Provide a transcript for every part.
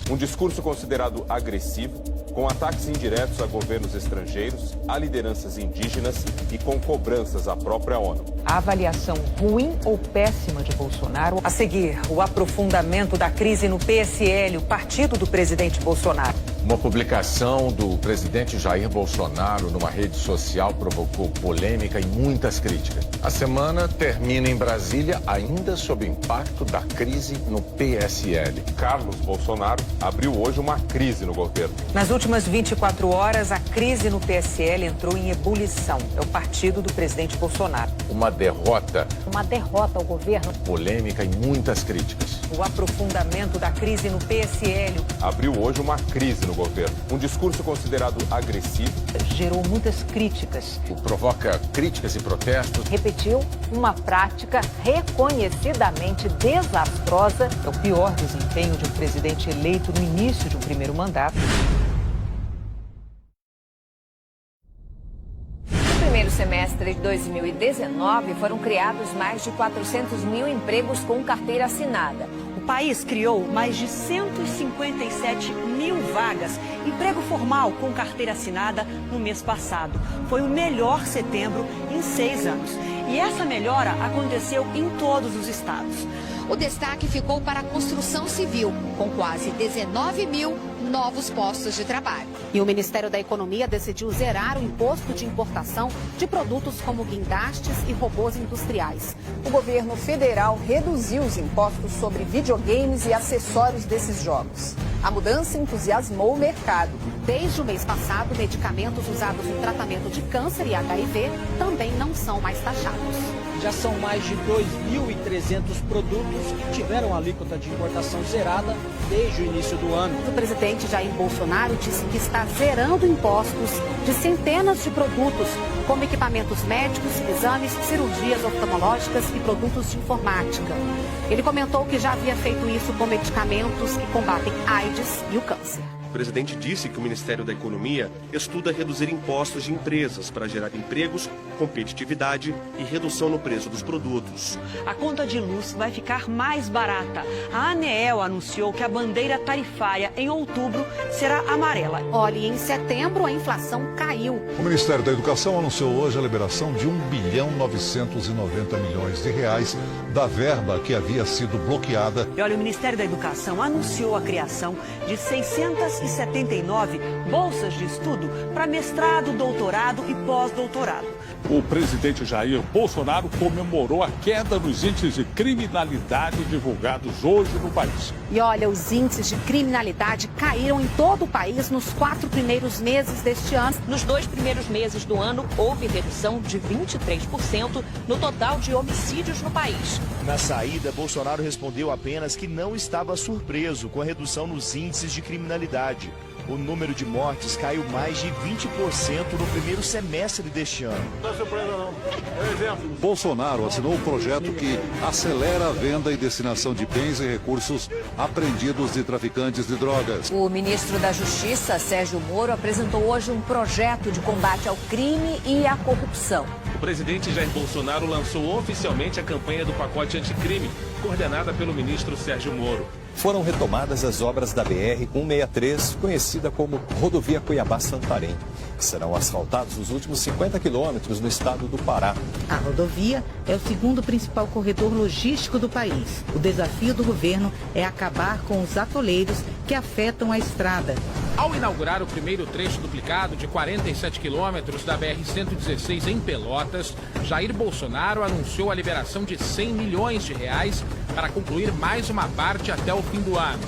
Um discurso considerado agressivo, com ataques indiretos a governos estrangeiros, a lideranças indígenas e com cobranças à própria ONU. A avaliação ruim ou péssima de Bolsonaro. A seguir, o aprofundamento da crise no PSL, o partido do presidente Bolsonaro. Uma publicação do presidente Jair Bolsonaro numa rede social provocou polêmica e muitas críticas. A semana termina em Brasília, ainda sob o impacto da crise no PSL. Carlos Bolsonaro abriu hoje uma crise no governo. Nas últimas 24 horas, a crise no PSL entrou em ebulição. É o partido do presidente Bolsonaro. Uma derrota. Uma derrota ao governo. Polêmica e muitas críticas. O aprofundamento da crise no PSL. Abriu hoje uma crise no governo. Um discurso considerado agressivo. Gerou muitas críticas. Provoca críticas e protestos. Repetiu uma prática reconhecidamente desastrosa. É o pior desempenho de um presidente eleito no início de um primeiro mandato. No primeiro semestre de 2019, foram criados mais de 400 mil empregos com carteira assinada. O país criou mais de 157 mil vagas, emprego formal com carteira assinada no mês passado. Foi o melhor setembro em 6 anos. E essa melhora aconteceu em todos os estados. O destaque ficou para a construção civil, com quase 19 mil novos postos de trabalho. E o Ministério da Economia decidiu zerar o imposto de importação de produtos como guindastes e robôs industriais. O governo federal reduziu os impostos sobre videogames e acessórios desses jogos. A mudança entusiasmou o mercado. Desde o mês passado, medicamentos usados no tratamento de câncer e HIV também não são mais taxados. Já são mais de 2.300 produtos que tiveram a alíquota de importação zerada desde o início do ano. O presidente Jair Bolsonaro disse que está zerando impostos de centenas de produtos, como equipamentos médicos, exames, cirurgias oftalmológicas e produtos de informática. Ele comentou que já havia feito isso com medicamentos que combatem AIDS e o câncer. O presidente disse que o Ministério da Economia estuda reduzir impostos de empresas para gerar empregos, competitividade e redução no preço dos produtos. A conta de luz vai ficar mais barata. A ANEEL anunciou que a bandeira tarifária em outubro será amarela. Olha, em setembro a inflação caiu. O Ministério da Educação anunciou hoje a liberação de R$1.990 bilhões da verba que havia sido bloqueada. E olha, o Ministério da Educação anunciou a criação de 679 bolsas de estudo para mestrado, doutorado e pós-doutorado. O presidente Jair Bolsonaro comemorou a queda nos índices de criminalidade divulgados hoje no país. E olha, os índices de criminalidade caíram em todo o país nos 4 primeiros meses deste ano. Nos 2 primeiros meses do ano, houve redução de 23% no total de homicídios no país. Na saída, Bolsonaro respondeu apenas que não estava surpreso com a redução nos índices de criminalidade. O número de mortes caiu mais de 20% no primeiro semestre deste ano. Não é surpresa não. É exemplo. Bolsonaro assinou um projeto que acelera a venda e destinação de bens e recursos apreendidos de traficantes de drogas. O ministro da Justiça, Sérgio Moro, apresentou hoje um projeto de combate ao crime e à corrupção. O presidente Jair Bolsonaro lançou oficialmente a campanha do pacote anticrime, coordenada pelo ministro Sérgio Moro. Foram retomadas as obras da BR-163, conhecida como Rodovia Cuiabá-Santarém, que serão asfaltados os últimos 50 quilômetros no estado do Pará. A rodovia é o segundo principal corredor logístico do país. O desafio do governo é acabar com os atoleiros que afetam a estrada. Ao inaugurar o primeiro trecho duplicado de 47 quilômetros da BR-116 em Pelotas, Jair Bolsonaro anunciou a liberação de R$100 milhões para concluir mais uma parte até o fim do ano.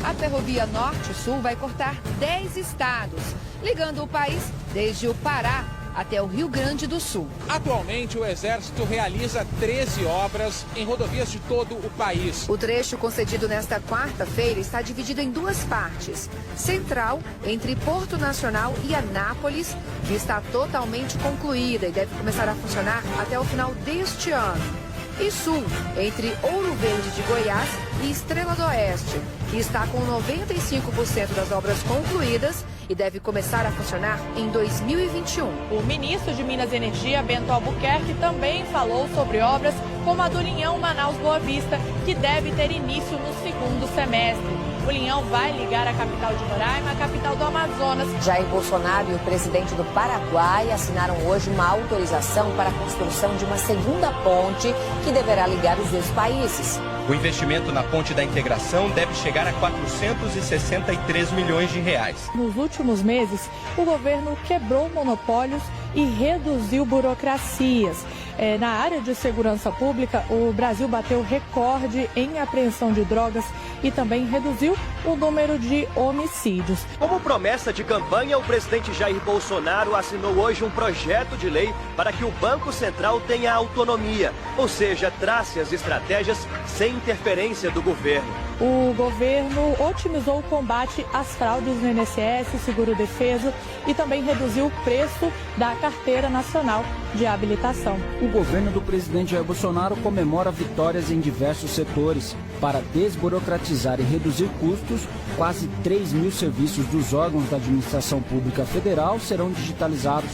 A Ferrovia Norte-Sul vai cortar 10 estados, ligando o país desde o Pará até o Rio Grande do Sul. Atualmente, o Exército realiza 13 obras em rodovias de todo o país. O trecho concedido nesta quarta-feira está dividido em 2 partes. Central, entre Porto Nacional e Anápolis, que está totalmente concluída e deve começar a funcionar até o final deste ano. E Sul, entre Ouro Verde de Goiás e Estrela do Oeste, que está com 95% das obras concluídas e deve começar a funcionar em 2021. O ministro de Minas e Energia, Bento Albuquerque, também falou sobre obras como a do Linhão Manaus-Boa Vista, que deve ter início no segundo semestre. O linhão vai ligar a capital de Roraima à capital do Amazonas. Jair Bolsonaro e o presidente do Paraguai assinaram hoje uma autorização para a construção de uma segunda ponte que deverá ligar os dois países. O investimento na ponte da integração deve chegar a 463 milhões de reais. Nos últimos meses, o governo quebrou monopólios e reduziu burocracias. Na área de segurança pública, o Brasil bateu recorde em apreensão de drogas e também reduziu o número de homicídios. Como promessa de campanha, o presidente Jair Bolsonaro assinou hoje um projeto de lei para que o Banco Central tenha autonomia, ou seja, trace as estratégias sem interferência do governo. O governo otimizou o combate às fraudes no INSS, Seguro-Defesa e também reduziu o preço da Carteira Nacional de Habilitação. O governo do presidente Jair Bolsonaro comemora vitórias em diversos setores. Para desburocratizar e reduzir custos, quase 3 mil serviços dos órgãos da administração pública federal serão digitalizados.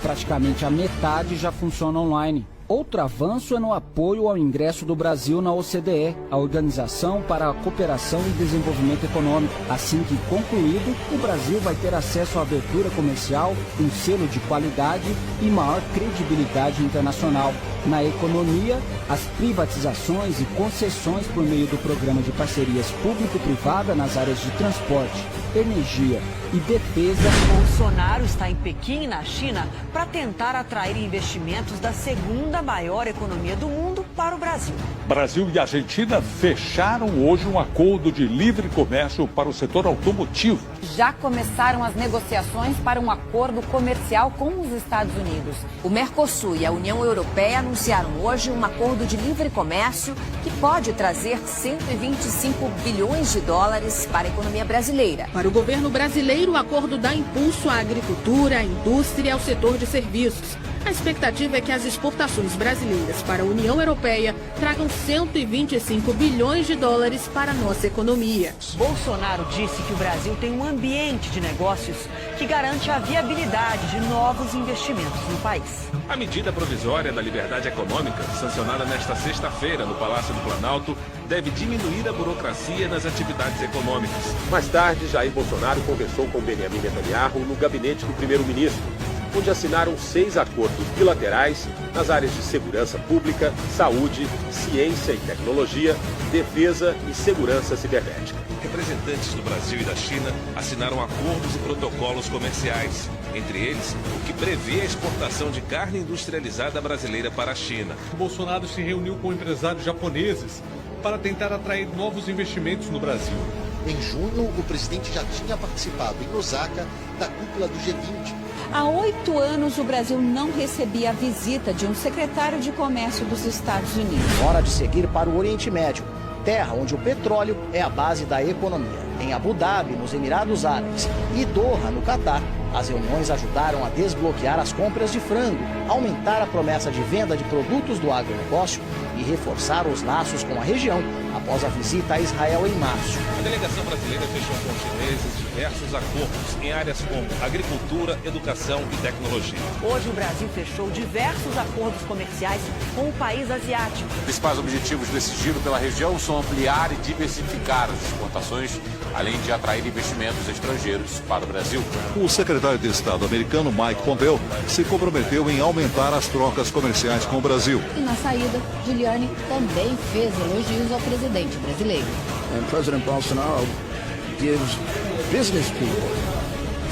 Praticamente a metade já funciona online. Outro avanço é no apoio ao ingresso do Brasil na OCDE, a Organização para a Cooperação e Desenvolvimento Econômico. Assim que concluído, o Brasil vai ter acesso à abertura comercial, um selo de qualidade e maior credibilidade internacional. Na economia, as privatizações e concessões por meio do programa de parcerias público-privada nas áreas de transporte, energia e defesa. Bolsonaro está em Pequim, na China, para tentar atrair investimentos da segunda maior economia do mundo para o Brasil. Brasil e Argentina fecharam hoje um acordo de livre comércio para o setor automotivo. Já começaram as negociações para um acordo comercial com os Estados Unidos. O Mercosul e a União Europeia anunciaram hoje um acordo de livre comércio que pode trazer 125 bilhões de dólares para a economia brasileira. Para o governo brasileiro, o acordo dá impulso à agricultura, à indústria e ao setor de serviços. A expectativa é que as exportações brasileiras para a União Europeia tragam 125 bilhões de dólares para a nossa economia. Bolsonaro disse que o Brasil tem um ambiente de negócios que garante a viabilidade de novos investimentos no país. A medida provisória da liberdade econômica, sancionada nesta sexta-feira no Palácio do Planalto, deve diminuir a burocracia nas atividades econômicas. Mais tarde, Jair Bolsonaro conversou com Benjamin Netanyahu no gabinete do primeiro-ministro, onde assinaram 6 acordos bilaterais nas áreas de segurança pública, saúde, ciência e tecnologia, defesa e segurança cibernética. Representantes do Brasil e da China assinaram acordos e protocolos comerciais, entre eles o que prevê a exportação de carne industrializada brasileira para a China. Bolsonaro se reuniu com empresários japoneses para tentar atrair novos investimentos no Brasil. Em junho, o presidente já tinha participado em Osaka da cúpula do G20. Há 8 anos, o Brasil não recebia a visita de um secretário de comércio dos Estados Unidos. Hora de seguir para o Oriente Médio, terra onde o petróleo é a base da economia. Em Abu Dhabi, nos Emirados Árabes, e Doha, no Catar, as reuniões ajudaram a desbloquear as compras de frango, aumentar a promessa de venda de produtos do agronegócio e reforçar os laços com a região após a visita a Israel em março. A delegação brasileira fechou com os chineses diversos acordos em áreas como agricultura, educação e tecnologia. Hoje o Brasil fechou diversos acordos comerciais com o país asiático. Os principais objetivos desse giro pela região são ampliar e diversificar as exportações, além de atrair investimentos estrangeiros para o Brasil. O secretário de Estado americano Mike Pompeo se comprometeu em aumentar as trocas comerciais com o Brasil. E na saída, Giuliani também fez elogios ao presidente brasileiro. And President Bolsonaro gives business people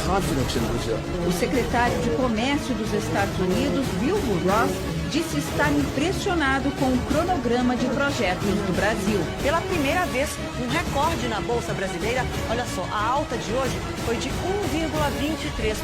confidence in Brazil. O secretário de Comércio dos Estados Unidos, Wilbur Ross, disse estar impressionado com o cronograma de projetos do Brasil. Pela primeira vez, um recorde na Bolsa Brasileira. Olha só, a alta de hoje foi de 1,23%.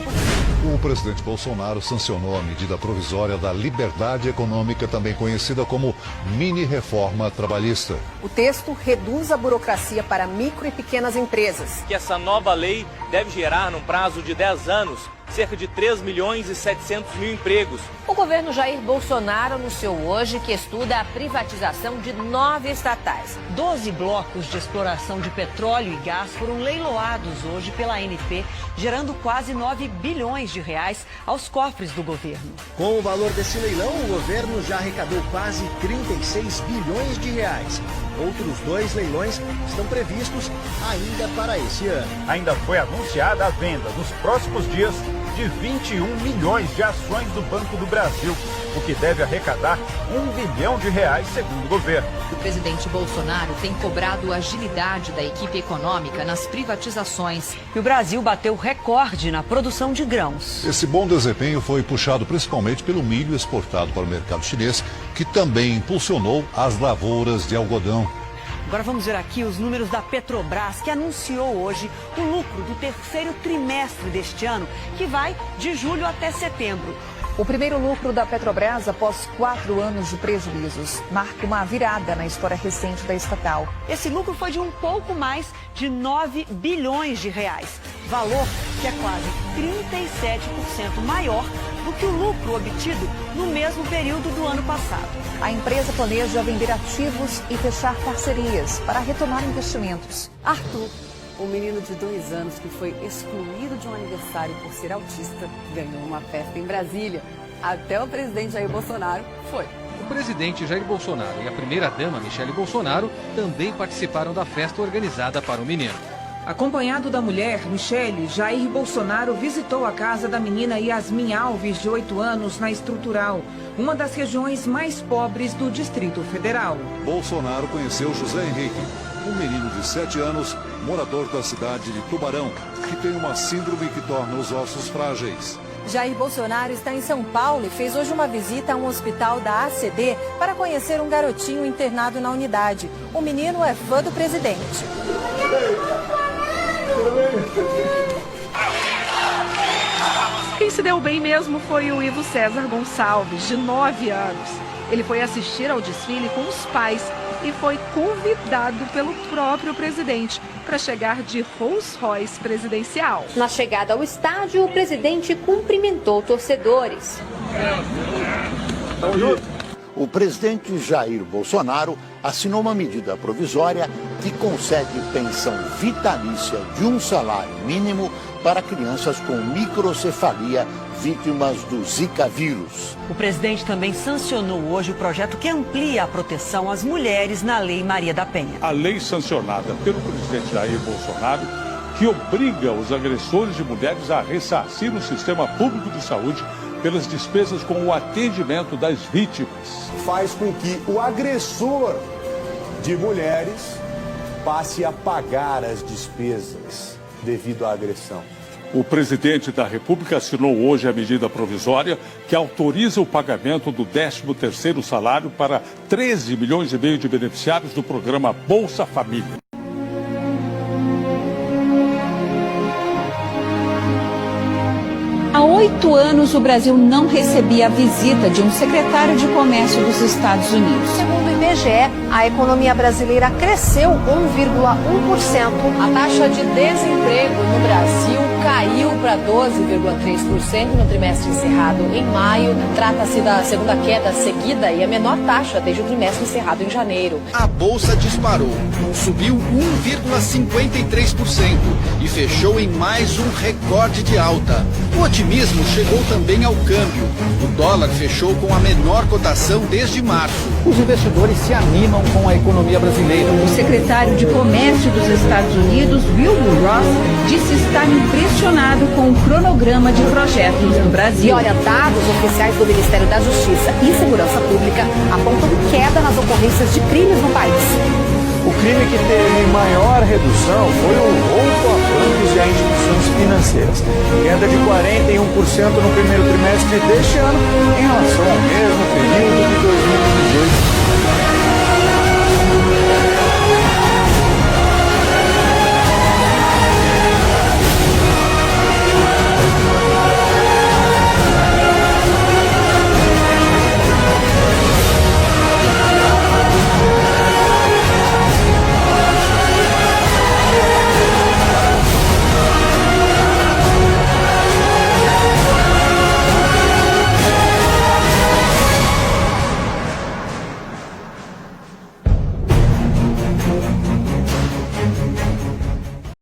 O presidente Bolsonaro sancionou a medida provisória da liberdade econômica, também conhecida como mini-reforma trabalhista. O texto reduz a burocracia para micro e pequenas empresas. Que essa nova lei deve gerar, num prazo de 10 anos, cerca de 3 milhões e 700 mil empregos. O governo Jair Bolsonaro anunciou hoje que estuda a privatização de 9 estatais. 12 blocos de exploração de petróleo e gás foram leiloados hoje pela ANP, gerando quase 9 bilhões de reais aos cofres do governo. Com o valor desse leilão, o governo já arrecadou quase 36 bilhões de reais. Outros 2 leilões estão previstos ainda para esse ano. Ainda foi anunciada a venda nos próximos dias de 21 milhões de ações do Banco do Brasil, o que deve arrecadar 1 bilhão de reais, segundo o governo. O presidente Bolsonaro tem cobrado a agilidade da equipe econômica nas privatizações. E o Brasil bateu recorde na produção de grãos. Esse bom desempenho foi puxado principalmente pelo milho exportado para o mercado chinês, que também impulsionou as lavouras de algodão. Agora vamos ver aqui os números da Petrobras, que anunciou hoje o lucro do terceiro trimestre deste ano, que vai de julho até setembro. O primeiro lucro da Petrobras após 4 anos de prejuízos marca uma virada na história recente da estatal. Esse lucro foi de um pouco mais de 9 bilhões de reais, valor que é quase 37% maior do que o lucro obtido no mesmo período do ano passado. A empresa planeja vender ativos e fechar parcerias para retomar investimentos. Arthur, um menino de 2 anos que foi excluído de um aniversário por ser autista, ganhou uma festa em Brasília. Até o presidente Jair Bolsonaro foi. O presidente Jair Bolsonaro e a primeira-dama Michele Bolsonaro também participaram da festa organizada para o menino. Acompanhado da mulher, Michele, Jair Bolsonaro visitou a casa da menina Yasmin Alves, de 8 anos, na Estrutural, uma das regiões mais pobres do Distrito Federal. Bolsonaro conheceu José Henrique, um menino de 7 anos, morador da cidade de Tubarão, que tem uma síndrome que torna os ossos frágeis. Jair Bolsonaro está em São Paulo e fez hoje uma visita a um hospital da ACD para conhecer um garotinho internado na unidade. O menino é fã do presidente. Quem se deu bem mesmo foi o Ivo César Gonçalves, de 9 anos. Ele foi assistir ao desfile com os pais e foi convidado pelo próprio presidente para chegar de Rolls Royce presidencial. Na chegada ao estádio, o presidente cumprimentou torcedores. O presidente Jair Bolsonaro assinou uma medida provisória que concede pensão vitalícia de um salário mínimo para crianças com microcefalia vítimas do Zika vírus. O presidente também sancionou hoje o projeto que amplia a proteção às mulheres na Lei Maria da Penha. A lei sancionada pelo presidente Jair Bolsonaro, que obriga os agressores de mulheres a ressarcir o sistema público de saúde pelas despesas com o atendimento das vítimas. Faz com que o agressor de mulheres passe a pagar as despesas devido à agressão. O presidente da República assinou hoje a medida provisória que autoriza o pagamento do 13º salário para 13 milhões e meio de beneficiários do programa Bolsa Família. Há 8 anos, o Brasil não recebia a visita de um secretário de comércio dos Estados Unidos. Segundo o IBGE, a economia brasileira cresceu 1,1%. A taxa de desemprego no Brasil caiu para 12,3% no trimestre encerrado em maio. Trata-se da segunda queda seguida e a menor taxa desde o trimestre encerrado em janeiro. A bolsa disparou, subiu 1,53% e fechou em mais um recorde de alta. O otimismo chegou também ao câmbio. O dólar fechou com a menor cotação desde março. Os investidores se animam com a economia brasileira. O secretário de Comércio dos Estados Unidos, Wilbur Ross, disse estar impressionado com o cronograma de projetos no Brasil. E olha, dados oficiais do Ministério da Justiça e Segurança Pública apontam queda nas ocorrências de crimes no país. O crime que teve maior redução foi o roubo a bancos e a instituições financeiras. Queda de 41% no primeiro trimestre deste ano em relação ao mesmo período de 2018.